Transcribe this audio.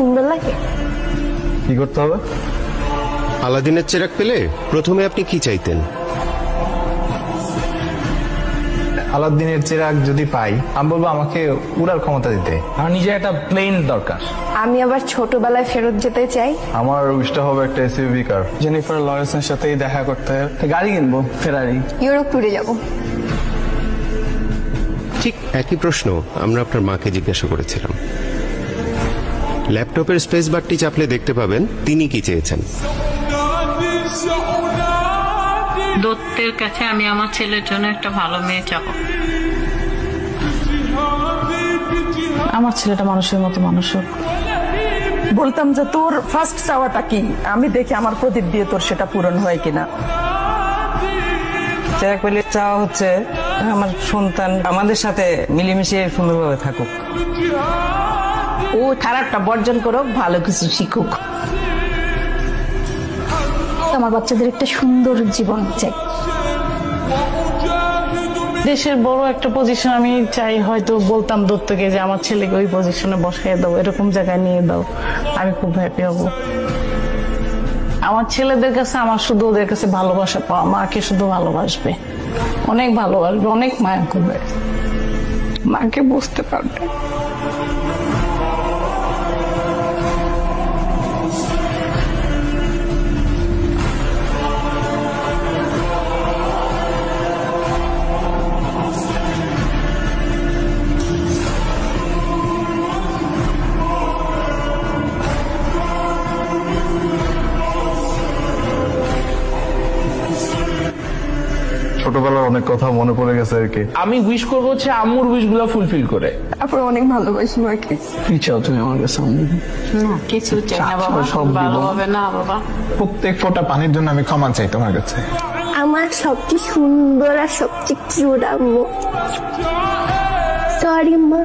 সুন্দর লাগে। কি করতে হবে? আলাদিনের চেরাগ পেলে প্রথমে আপনি কি চাইতেন? আলাদিনের চেরাগ যদি পাই, আমি বলবো আমাকে উড়ার ক্ষমতা দিতে। আমার নিজের একটা প্লেন দরকার। আমি আবার ছোটবেলায় ফেরত যেতে চাই। আমার উইশটা হবে একটা এসইউভি কার। জেনিফার লরেন্সের সাথেই দেখা করতে, গাড়ি কিনবো, ফেরারি। ইউরোপ ট্যুরে যাব। ঠিক একই প্রশ্ন আমরা আপনার মাকে জিজ্ঞাসা করেছিলাম। ল্যাপটপের স্পেস বারটি চাপলে দেখতে পাবেন তিনি কি চেয়েছেন। দত্তের কাছে আমি আমার ছেলের জন্য একটা ভালো মেয়ে চাবো। আমার ছেলেটা মানুষের মতো মানুষ হোক। বলতাম যে তোর ফার্স্ট চাওয়াটা কি, আমি দেখি আমার প্রদীপ দিয়ে তোর সেটা পূরণ হয় কিনা। চেরাগ পেলে চাওয়া হচ্ছে আমার সন্তান আমাদের সাথে মিলেমিশে সুন্দরভাবে থাকুক। ও খারাপটা বর্জন করুক, ভালো কিছু শিখুক। আমার বাচ্চাদের একটা সুন্দর জীবন চাই। দেশের বড় একটা পজিশন আমি চাই, হয়তো বলতাম দত্তকে যে আমার ছেলেকে ওই পজিশনে বসাই দাও, এরকম জায়গায় নিয়ে দাও, আমি খুব হ্যাপি হব। আমার ছেলেদের কাছে আমার শুধু ওদের কাছে ভালোবাসা পাওয়া, মাকে শুধু ভালোবাসবে, অনেক ভালোবাসবে, অনেক মায়া করবে, মাকে বুঝতে পারবে। ছোটবেলার অনেক কথা মনে পড়ে গেছে আর কি। আমি উইশ করবো হচ্ছে আম্মুর উইশ গুলা ফুলফিল করে। তারপর অনেক ভালোবাসি মাকে। কি চাও তুমি আমার কাছে? না কিছু চাই না বাবা, সব দিব। ভালো হবে না বাবা। প্রত্যেক ফোঁটা পানির জন্য আমি ক্ষমা চাই তোমার কাছে। আমার সবচেয়ে সুন্দর আর সবচেয়ে কিউট আম্মু। সরি মা।